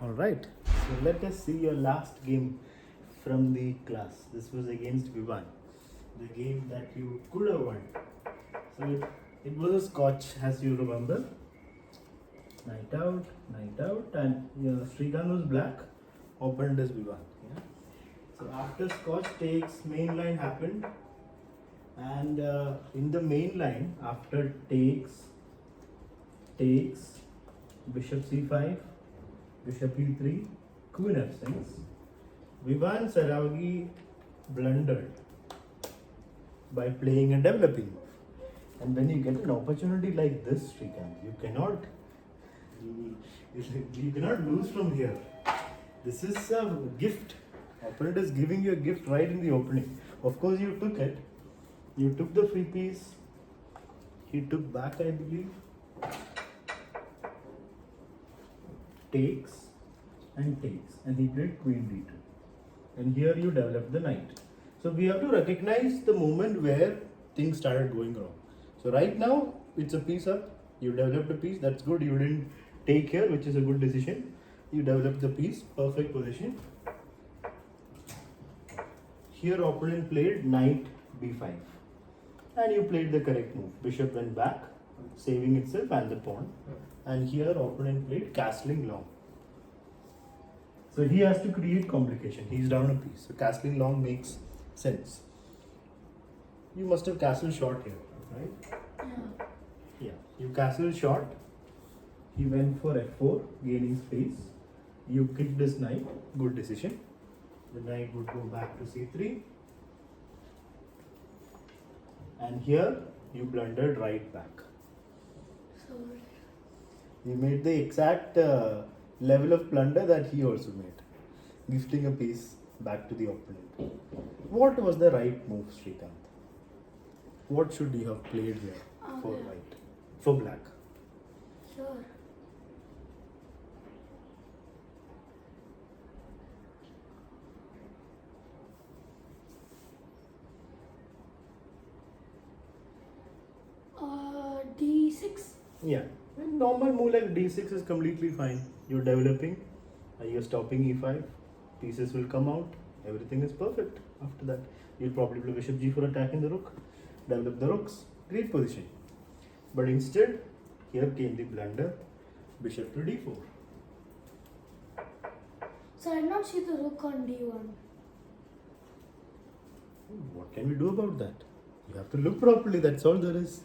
Alright, so let us see your last game from the class. This was against Vivan, the game that you could have won. So it was a scotch, as you remember. Night out, and Srikanth was black, opened as Vivan. Yeah? So after scotch takes, main line happened, and in the main line, after takes, bishop c5, bishop e3, queen f6, Vivan Saravgi blundered by playing a developing move. And when you get an opportunity like this, Srikanth, you cannot lose from here. This is a gift. Opponent is giving you a gift right in the opening. Of course, you took it. You took the free piece. He took back, I believe. Takes, and he played queen d2. And here you develop the knight. So we have to recognize the moment where things started going wrong. So right now, it's a piece up. You developed a piece, that's good. You didn't take here, which is a good decision. You developed the piece, perfect position. Here opponent played knight b5. And you played the correct move. Bishop went back, saving itself and the pawn. And here opponent played castling long. So he has to create complication. He's down a piece. So castling long makes sense. You must have castled short here, right? Yeah. You castled short. He went for f4, gaining space. You kicked this knight. Good decision. The knight would go back to c3. And here you blundered right back. You made the exact level of blunder that he also made, gifting a piece back to the opponent. What was the right move, Srikanth? What should you have played here for white, for black? Sure. D6. Yeah, normal move like d6 is completely fine. You're developing, you're stopping e5, pieces will come out, everything is perfect. After that, you'll probably play bishop g4, attacking the rook, develop the rooks, great position. But instead, here came the blunder, bishop to d4. So I did not see the rook on d1. What can we do about that? You have to look properly, that's all there is.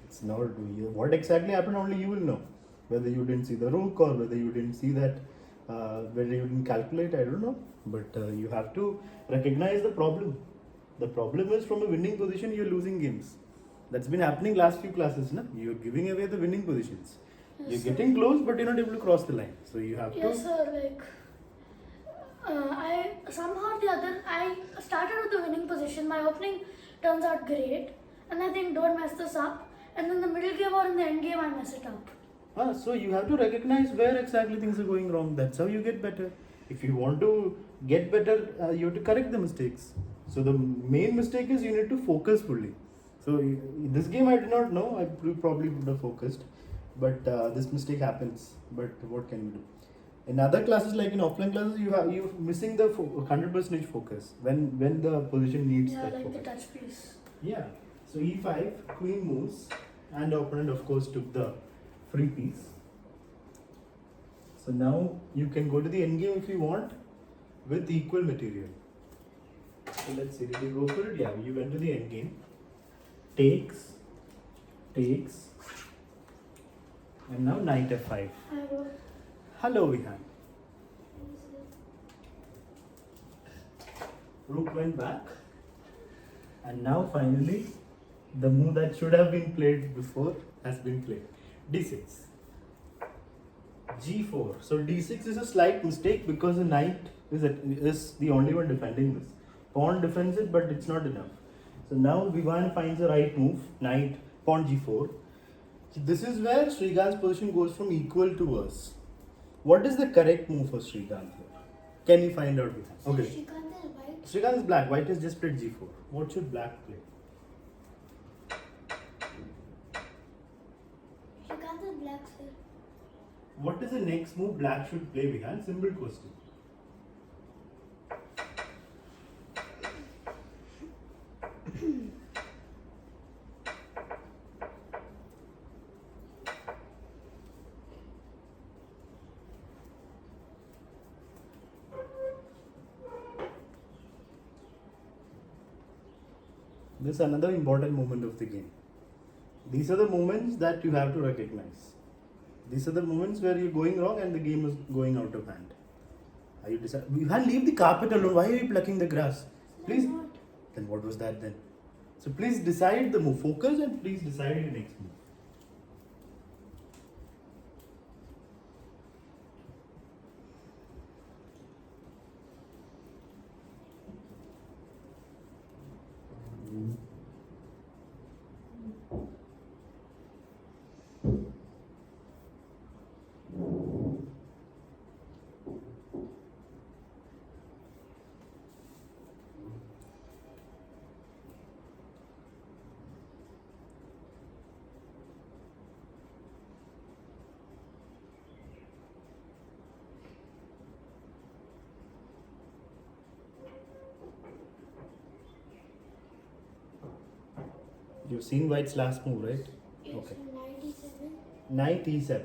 It's not what exactly happened, only you will know. Whether you didn't see the rook or whether you didn't see that, whether you didn't calculate, I don't know. But you have to recognize the problem. The problem is from a winning position, you're losing games. That's been happening last few classes, na? You're giving away the winning positions. Yes, you're getting close, but you're not able to cross the line. So you have to. Yes, sir. Like, I somehow or the other, I started with the winning position. My opening turns out great, and I think don't mess this up. And then the middle game or in the end game, I mess it up. So you have to recognize where exactly things are going wrong. That's how you get better. If you want to get better, you have to correct the mistakes. So the main mistake is you need to focus fully. So in this game I did not know. I probably would have focused, but this mistake happens. But what can we do? In other classes, like in offline classes, you missing the 100% focus when the position needs that like focus. the touch piece. Yeah. So e5, queen moves, and the opponent of course took the free piece. So now you can go to the endgame if you want with equal material. So let's see, did you go for it? Yeah, you went to the endgame. Takes, and now knight f5. Hello, Vihan. Rook went back, and now finally the move that should have been played before has been played. d6, g4. So d6 is a slight mistake because the knight is the only one defending this. Pawn defends it, but it's not enough. So now Vivan finds the right move, knight, pawn g4. So this is where Srikanth's position goes from equal to worse. What is the correct move for Srikanth here? Can you find out? Okay. Srikanth is white. Srikanth is black. White has just played g4. What should black play? Srikanth is black, sir. what is the next move black should play behind? Simple question. This is another important moment of the game. These are the moments that you have to recognize. These are the moments where you're going wrong and the game is going out of hand. Are you you can't leave the carpet alone. Why are you plucking the grass? Please. I'm not. Then what was that then? So please decide the move. Focus and please decide your next move. You've seen White's last move, right? It's Okay. 97. Knight e7.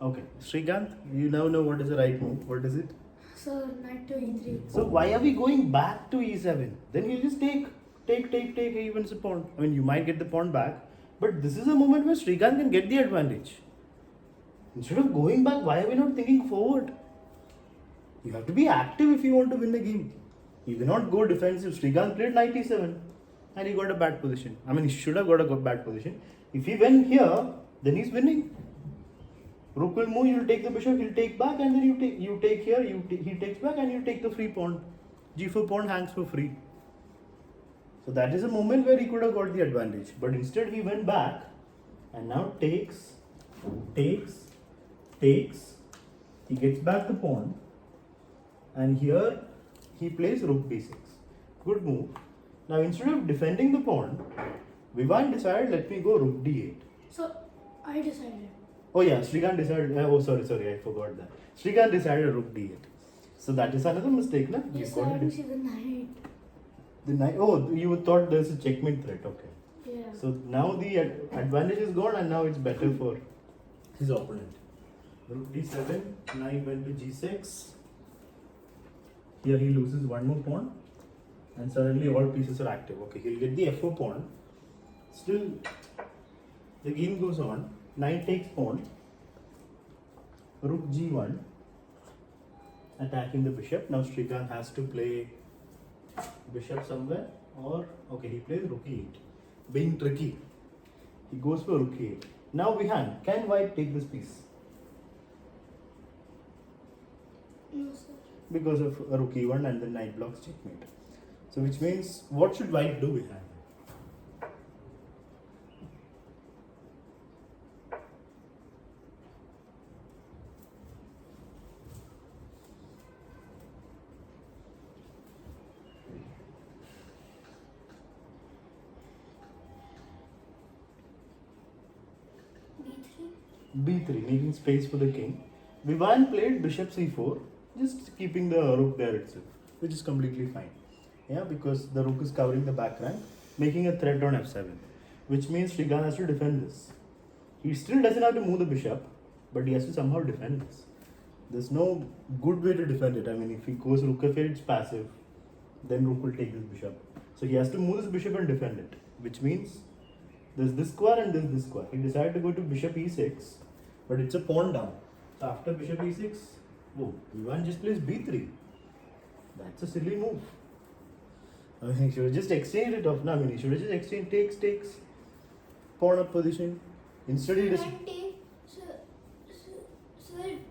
Okay. Srikanth, you now know what is the right move. What is it? So, knight to e3. So why are we going back to e7? Then you just take evens a pawn. I mean, you might get the pawn back, but this is a moment where Srikanth can get the advantage. Instead of going back, why are we not thinking forward? You have to be active if you want to win the game. You cannot go defensive. Srikanth played knight e7 and he got a bad position. I mean, he should have got a bad position. If he went here, then he's winning. Rook will move, you'll take the bishop, he'll take back, and then you take here, he takes back, and you take the free pawn. G4 pawn hangs for free. So that is a moment where he could have got the advantage. But instead he went back and now takes. He gets back the pawn. And here he plays rook b6. Good move. Now instead of defending the pawn, Vivan decided, let me go rook d8. So, I decided. Oh yeah, Srikanth decided, sorry, I forgot that. Srikanth decided rook d8. So that is another mistake, na? Yes, You I got had to it. see the knight. The knight, oh, you thought there's a checkmate threat, okay. Yeah. So now the advantage is gone and now it's better for his opponent. Rook d7, knight went to g6. Here he loses one more pawn and suddenly all pieces are active. Okay, he'll get the f4 pawn. Still, the game goes on. Knight takes pawn. Rook g1, attacking the bishop. Now Srikanth has to play bishop somewhere, or okay, he plays rook e8. Being tricky, he goes for rook e8. Now Vihan, can White take this piece? No, sir. Because of a rook e1 and the knight blocks checkmate. So which means, what should White do, Vihan? b3. b3, making space for the king. Vivan played bishop c4, just keeping the rook there itself, which is completely fine. Yeah, because the rook is covering the back rank, making a threat on f7, which means Srikanth has to defend this. He still doesn't have to move the bishop, but he has to somehow defend this. There's no good way to defend it. I mean, if he goes rook f8, it's passive, then rook will take this bishop. So he has to move this bishop and defend it, which means there's this square and there's this square. He decided to go to bishop e6, but it's a pawn down. So after bishop e6, oh, Vivan just plays b3. That's a silly move. I mean, he should have just exchanged it off. No, I mean, he should have just exchanged takes, pawn up position. Instead, he just. So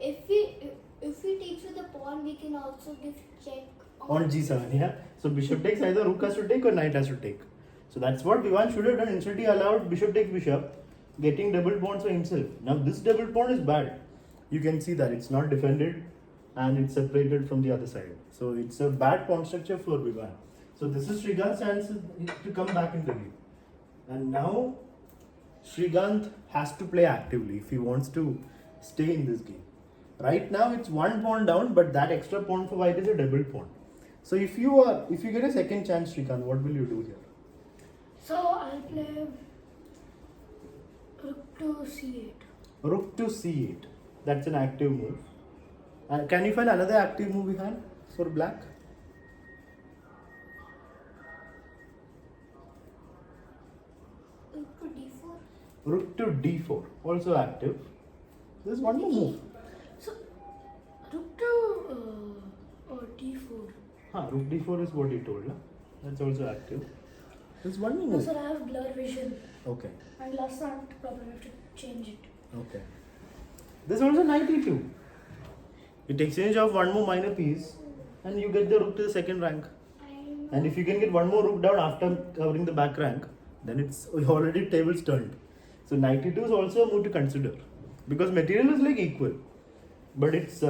if he takes with the pawn, we can also give check On g7, yeah. So bishop takes, either rook has to take or knight has to take. So that's what Vivan should have done. Instead, he allowed bishop takes bishop, getting double pawns for himself. Now this double pawn is bad. You can see that it's not defended and it's separated from the other side. So it's a bad pawn structure for Vivan. So this is Srikanth's chance to come back in the game. And now Srikanth has to play actively if he wants to stay in this game. Right now it's one pawn down, but that extra pawn for white is a double pawn. So if you get a second chance, Shrikant, what will you do here? So I'll play rook to c8. Rook to c8. That's an active move. Can you find another active move behind for black? Rook to d4. Rook to d4, also active. There's one more move. So rook to d4. Rook d4 is what you told, huh? That's also active. There's one more No, move. sir, I have blur vision. Okay, And last not problem, I have to change it. okay. There's also knight e2. It exchange of one more minor piece and you get the rook to the second rank. And if you can get one more rook down after covering the back rank, then it's already tables turned. So knight e2 is also a move to consider because material is like equal, but it's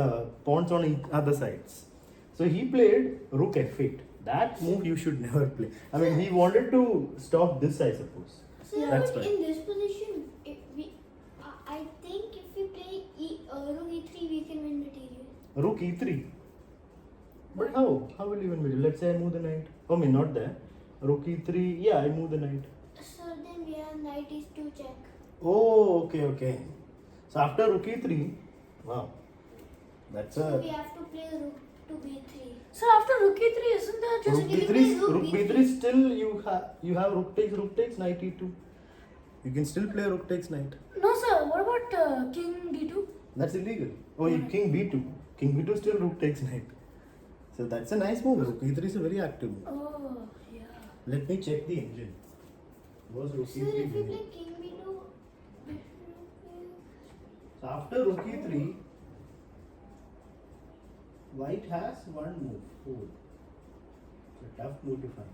pawns on other sides. So he played rook f8. That move you should never play. I mean, he wanted to stop this, I suppose. So That's but fine. in this position, I think if we play rook e3, we can win material. Rook e3. But how? How will you win middle? Let's say I move the knight. Oh, I mean, not there. Rook e3. Yeah, I move the knight. So then we have knight is to check. Oh, okay, okay. So after rook e3, wow, that's So a we have to play rook to b3. So after rook e3, isn't that just rook if you b3. play rook Rook b3, b3 still you have rook takes knight e2. You can still play rook takes knight. No, sir. What about king d2? That's illegal. Oh, you king b2. King b2 still rook takes knight. So that's a nice move. Rook e3 is a very active move. Oh, yeah. Let me check the engine. Was rook so e3 if we winning? play king b2, So after rook e3, white has one move. Oh, it's a tough move to find.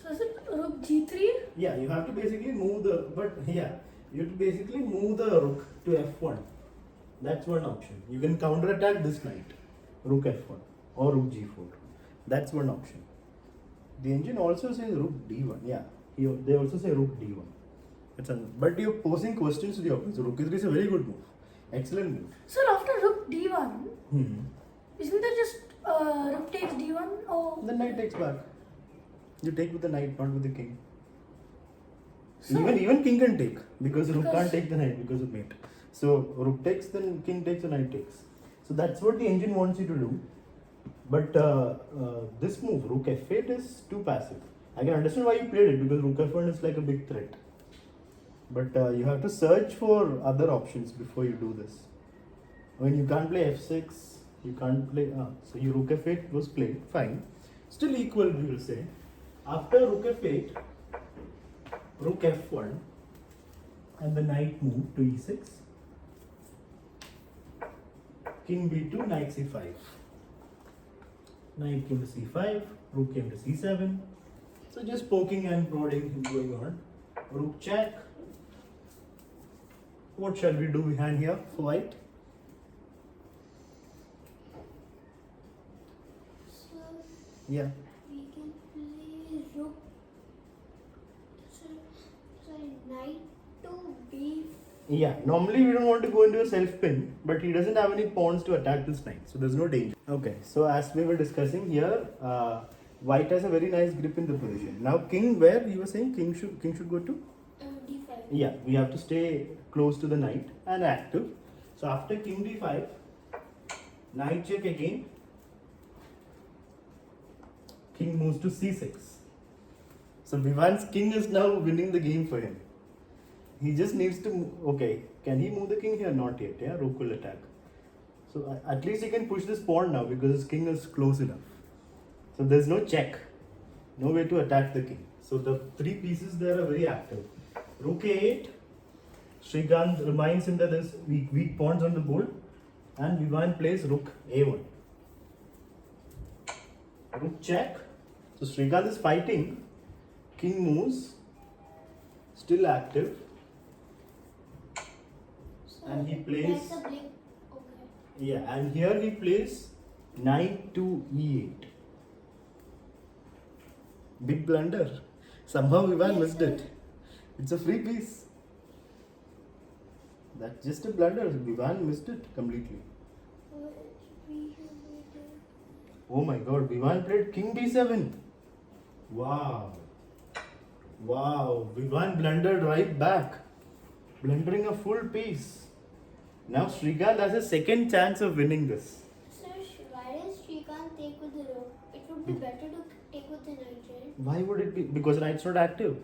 So is it rook g3? Yeah, you have to basically move you have to basically move the rook to f1. That's one option. You can counterattack this knight, rook f1 or rook g4. That's one option. The engine also says rook d1. Yeah, they also say rook d1. But you're posing questions to the opponent. So rook e3 is a very good move. Excellent move. Sir, after rook d1, isn't there just rook takes d1 or... The knight takes back. You take with the knight, not with the king. So, Even king can take because rook Because- can't take the knight because of mate. So rook takes, then king takes, the knight takes. So that's what the engine wants you to do. But this move, rook f8, is too passive. I can understand why you played it because rook f1 is like a big threat. But you have to search for other options before you do this. When you can't play f6, you can't play. So your rook f8 was played, fine. Still equal, we will say. After rook f8, rook f1, and the knight moved to e6. King b2, knight c5. Knight came to c5, rook came to c7. So just poking and prodding going on. Rook check. What shall we do behind here for white? so Yeah. we can play rook. Sorry, knight to b. Yeah, normally we don't want to go into a self-pin, but he doesn't have any pawns to attack this knight, so there's no danger. Okay, so as we were discussing here, white has a very nice grip in the position. Now king, where you were saying king should go to? d5. Yeah, we have to stay close to the knight and active. So after king d5, knight check again. King moves to c6. So Vivan's king is now winning the game for him. He just needs to okay, can he move the king here? Not yet, yeah, rook will attack. So at least he can push this pawn now because his king is close enough. So there's no check, no way to attack the king. So the three pieces there are very active. Rook a8, Shrikant reminds him that there's weak pawns on the board, and Vivan plays rook a1. Rook check. So Shrikant is fighting, king moves, still active. So And he plays- That's a blink. Okay. Yeah, and here he plays knight to e8. Big blunder. Somehow Vivan Yes, missed sir. it. It's a free piece. That's just a blunder. Vivan missed it completely. Oh my god, Vivan played King B7. Wow. Wow, Vivan blundered right back. Blundering a full piece. Now Srikanth has a second chance of winning this. Sir, why does Srikanth take with the rook? It would be better to take with the knight, right? Why would it be? Because knight's not active.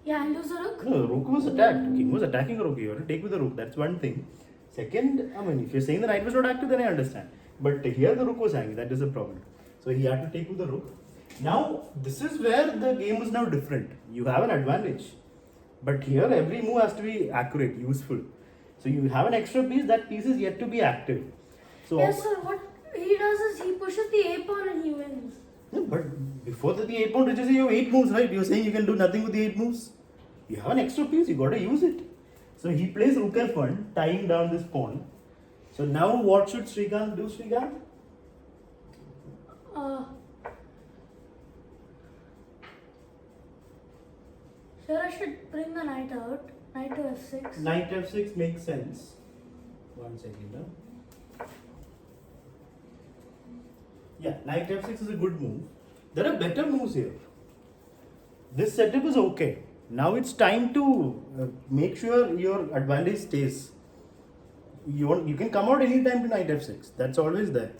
Yeah, and lose a rook. No, the rook was attacked. King was attacking a rook. You have to take with the rook. That's one thing. Second, I mean, if you're saying the knight was not active, then I understand. But here the rook was hanging. That is a problem. So he had to take with the rook. Now, this is where the game is now different. You have an advantage. But here, every move has to be accurate, useful. So you have an extra piece. That piece is yet to be active. So Yes, sir. What he does is he pushes the a pawn and he wins. no, but before the 8 pawn reaches, you have 8 moves, right? You're saying you can do nothing with the 8 moves. You have an extra piece, you got to use it. So he plays rook f1, tying down this pawn. So now what should Srikanth do, Srikanth? Here I should bring the knight out. Knight to f6. Knight f6 makes sense. One second now. Yeah, knight f6 is a good move. There are better moves here. This setup is okay. Now it's time to make sure your advantage stays. You can come out anytime to knight f6. That's always there.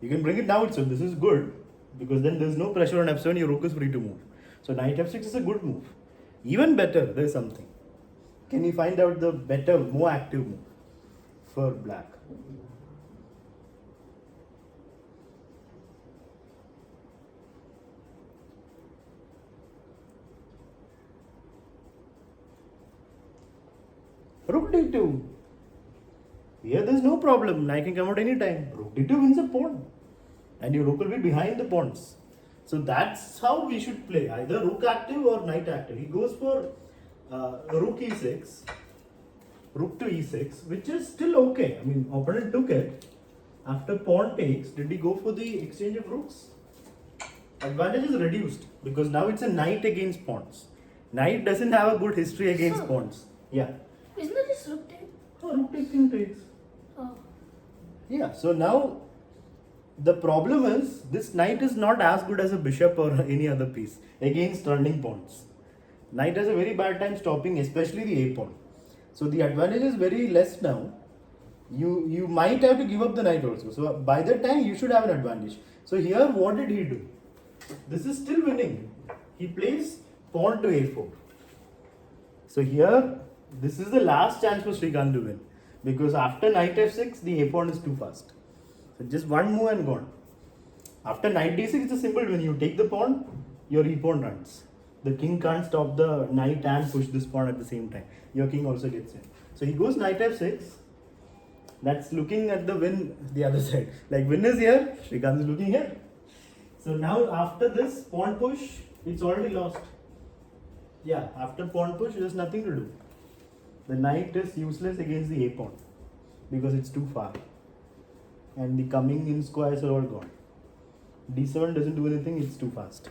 You can bring it now itself. This is good because then there's no pressure on f7. Your rook is free to move. So knight f6 is a good move. Even better, there's something. Can you find out the better, more active move for black? Rook d2. Here there's no problem. Knight can come out anytime. Rook d2 wins a pawn. And your rook will be behind the pawns. So that's how we should play. Either rook active or knight active. He goes for rook e6, rook to e6, which is still okay. I mean, opponent took it. After pawn takes, did he go for the exchange of rooks? Advantage is reduced because now it's a knight against pawns. Knight doesn't have a good history against pawns. Yeah. Isn't it just rook take? Oh, rook taking takes. Oh. Yeah, so now the problem is this knight is not as good as a bishop or any other piece against running pawns. Knight has a very bad time stopping, especially the a pawn. So the advantage is very less now. You might have to give up the knight also. So by the time you should have an advantage. So here what did he do? This is still winning. He plays pawn to a4. So here this is the last chance for Srikanth to win. Because after knight f6 the a pawn is too fast. So just one move and gone. After knight d6 it's a simple win. You take the pawn, your e pawn runs. The king can't stop the knight and push this pawn at the same time. Your king also gets in. So he goes knight f6. That's looking at the win the other side. Like win is here, Srikanth is looking here. So now after this pawn push, it's already lost. Yeah, after pawn push, there's nothing to do. The knight is useless against the a pawn because it's too far. And the coming in squares are all gone. d7 doesn't do anything, it's too fast.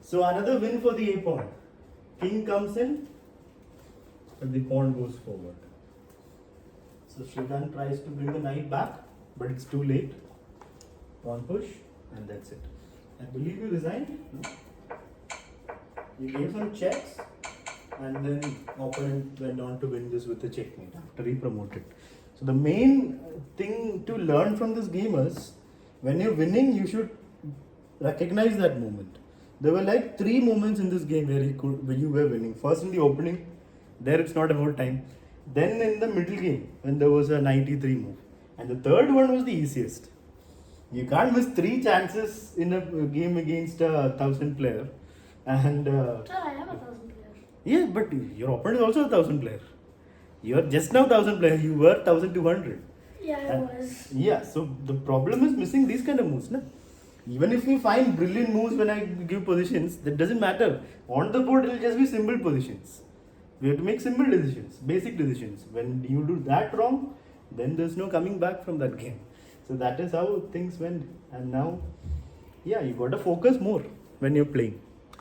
So another win for the a pawn. King comes in, but the pawn goes forward. So Srikanth tries to bring the knight back, but it's too late. Pawn push, and that's it. I believe you resigned. No? You gave some checks, and then opponent went on to win this with a checkmate after he promoted. So the main thing to learn from this game is, when you're winning, you should recognize that moment. There were like 3 moments in this game where you were winning. First in the opening, there it's not about time. Then in the middle game, when there was a 93 move. And the third one was the easiest. You can't miss 3 chances in a game against a 1000 player. And Sir, I am 1000 players. yeah, but your opponent is also a 1000 player. You are just now 1000 player. You were 1200. Yeah, I was. Yeah, so the problem is missing these kind of moves. Na? Even if we find brilliant moves when I give positions, that doesn't matter. On the board, it will just be simple positions. We have to make simple decisions, basic decisions. When you do that wrong, then there's no coming back from that game. So that is how things went. And now, yeah, you got to focus more when you're playing.